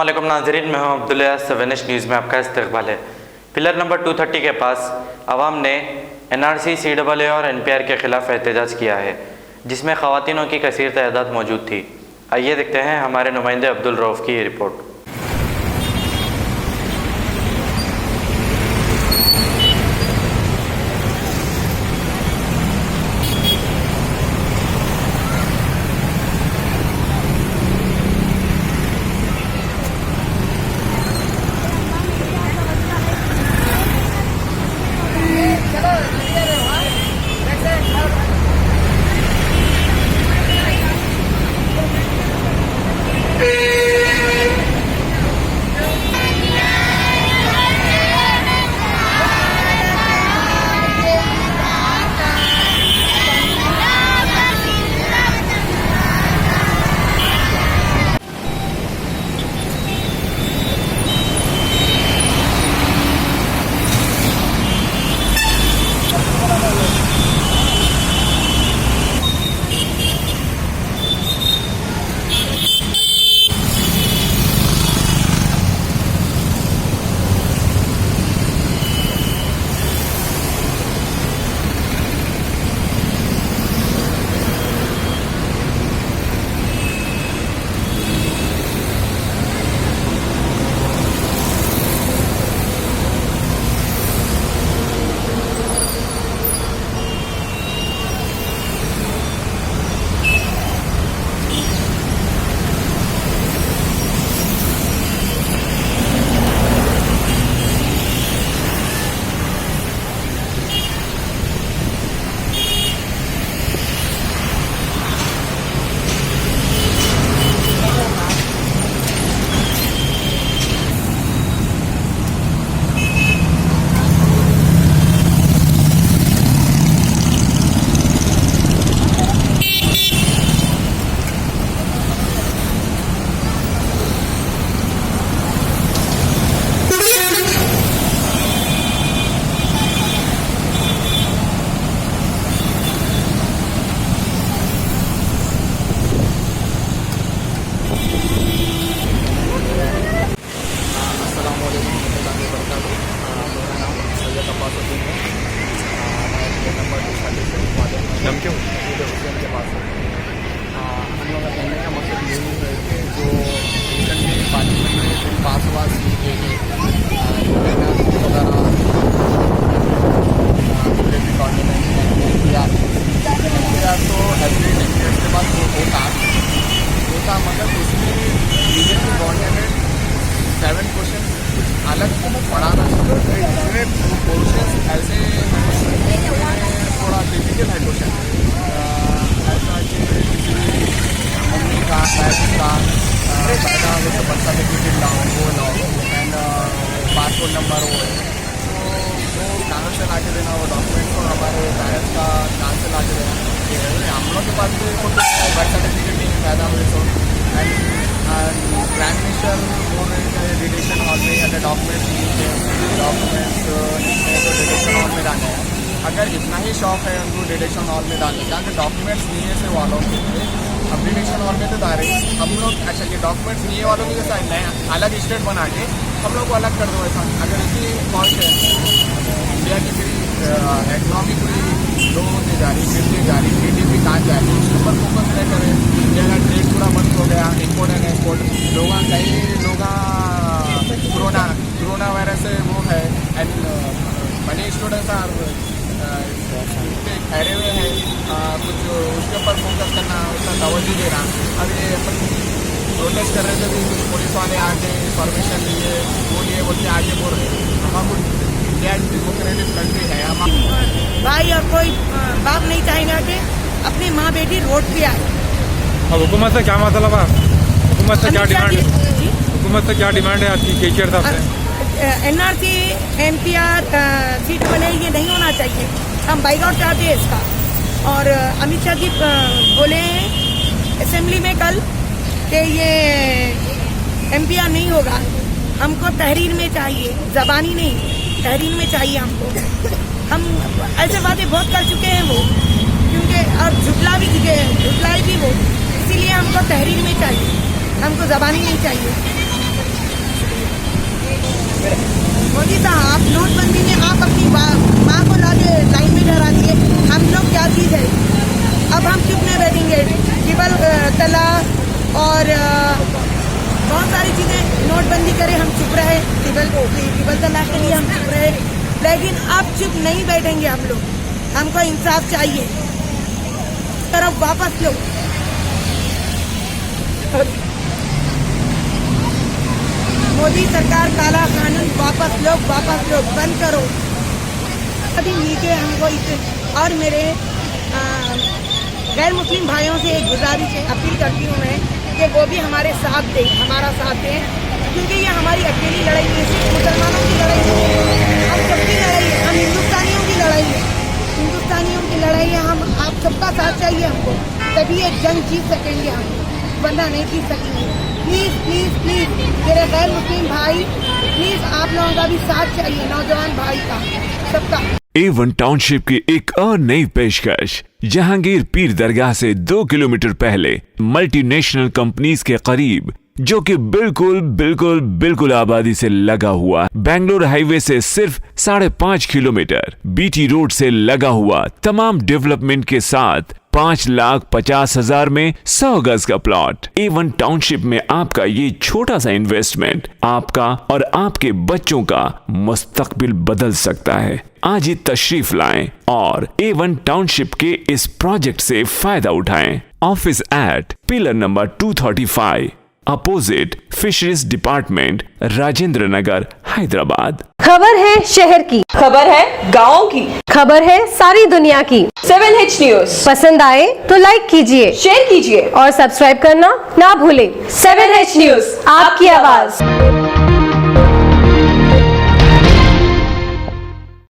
अस्सलामुअलैकुम नाज़रीन, मैं हूं अब्दुल्ला। 7 न्यूज़ में आपका इस्तकबाल है। पिलर नंबर 230 के पास अवाम ने NRC, CAA और NPR के ख़िलाफ़ एहतजाज किया है, जिसमें ख़वातीनों की कसीर तादाद मौजूद थी। आइए देखते हैं हमारे नुमाइंदे अब्दुल रऊफ़ की ये रिपोर्ट। नम क्यों के पास हम लोग का कहने का मकसद यही है कि जो रिसेंटली पार्लियामेंट में बिल पास हुआ CAA वगैरह तो एवरी टेक्निक्स के पास वो होता मगर उसमें बीजेपी गवर्नमेंट 7 क्वेश्चन अलग पढ़ाना इसमें क्वेश्चन ऐसे थोड़ा टिपिकल है क्वेश्चन ऐसा कि किसी मम्मी का पैदा वैसे बर्थ सर्टिफिकेट लाओ वो लाओ एंड पासपोर्ट नंबर वो तो वो कहाँ से ला के देना वो डॉक्यूमेंट को हमारे पेरेंट्स का कहाँ से ला के देना हम लोग के पास तो बर्थ सर्टिफिकेट नहीं पैदा हुए तो एंड प्राइम मिनिस्टर बोल रहे थे डिटेक्शन हॉल में अगर डॉक्यूमेंट्स तो डिटेक्शन हॉल में डालने हैं। अगर इतना ही शौक है उनको डिटेक्शन हॉल में डालने का, अगर डॉक्यूमेंट्स नहीं है सिर्फ वालों के लिए अब डिटेक्शन हॉल में तो डाले हम लोग। अच्छा ये डॉक्यूमेंट्स नहीं है वालों के जैसा नया अलग स्टेट बना के हम लोग को अलग कर दो ऐसा। अगर इसी कॉस्ट है इंडिया की पूरी इकनॉमी पूरी लो होती जा रही, गिरती जा रही, GDP कहाँ जा रही, उसके ऊपर फोकस नहीं करें। इंडिया का ट्रेड पूरा बंद हो गया, इम्पोर्ट एंड एक्सपोर्ट कई लोग कोरोना वायरस से वो है एंड मनी स्टूडेंट्स आर ठहरे हुए हैं कुछ उसके ऊपर फोकस करना, उसका तवज्जो देना। अब ये अपन प्रोटेस्ट कर रहे थे भी कुछ पुलिस वाले आके परमिशन लिए बोलिए आगे बोल रहे हम इंडिया डेमोक्रेटिक कंट्री है। हम भाई और कोई बाप नहीं चाहेगा कि अपनी माँ बेटी रोड पे आए। अब हुकूमत से क्या मतलब है? हुकूमत से क्या डिमांड है? हुकूमत से क्या डिमांड है आपकी केसीआर साहब से? NRC, NPR, CAA ये नहीं होना चाहिए। हम बाइकआउट चाहते हैं इसका। और अमित शाह जी बोले हैं असेंबली में कल कि ये MPR नहीं होगा, हमको तहरीर में चाहिए, जबानी नहीं तहरीर में चाहिए हमको। हम ऐसे बातें बहुत कर चुके हैं वो, क्योंकि और झुटलाई भी वो, इसीलिए हमको तहरीर में चाहिए, हमको जबानी नहीं चाहिए। मोदी साहब नोटबंदी में आप अपनी माँ को लाके लाइन में ठहरा दिए। हम लोग क्या चीज़ है, अब हम चुप नहीं बैठेंगे। ट्रिपल तलाक और बहुत सारी चीज़ें नोटबंदी करे, हम चुप रहे। ट्रिपल तलाक के लिए हम चुप रहे, लेकिन अब चुप नहीं बैठेंगे हम लोग। हमको इंसाफ चाहिए, तरफ वापस लो। मोदी सरकार काला कानून वापस लो, बंद करो। अभी नीचे हमको इसे और मेरे गैर मुस्लिम भाइयों से एक गुजारिश है, अपील करती हूँ मैं कि वो भी हमारा साथ दें, क्योंकि ये हमारी अकेली लड़ाई नहीं है, सिर्फ मुसलमानों की लड़ाई नहीं है, हम सबकी लड़ाई है, हम हिंदुस्तानियों की लड़ाई है। हम आप सबका साथ चाहिए हमको, तभी ये जंग जीत सकेंगे हम, वरना नहीं जीत सकेंगे। प्लीज़ मेरे गैर मुस्लिम भाई, प्लीज़ आप लोगों का भी साथ चाहिए, नौजवान भाई का, सबका। A1 टाउनशिप की एक और नई पेशकश। जहांगीर पीर दरगाह से 2 किलोमीटर पहले मल्टीनेशनल कंपनीज के करीब, जो कि बिल्कुल आबादी से लगा हुआ, बेंगलोर हाईवे से सिर्फ 5.5 किलोमीटर, बीटी रोड से लगा हुआ, तमाम डेवलपमेंट के साथ 5,50,000 में 100 गज का प्लॉट। A1 टाउनशिप में आपका ये छोटा सा इन्वेस्टमेंट आपका और आपके बच्चों का मुस्तकबिल बदल सकता है। आज ही तशरीफ लाएं और A1 टाउनशिप के इस प्रोजेक्ट से फायदा उठाएं। Office at pillar number 235, opposite fisheries department, Rajendra Nagar, Hyderabad. खबर है शहर की, खबर है गाँव की, खबर है सारी दुनिया की। 7H न्यूज पसंद आए तो लाइक कीजिए, शेयर कीजिए और सब्सक्राइब करना ना भूलें। 7H न्यूज, आपकी आवाज।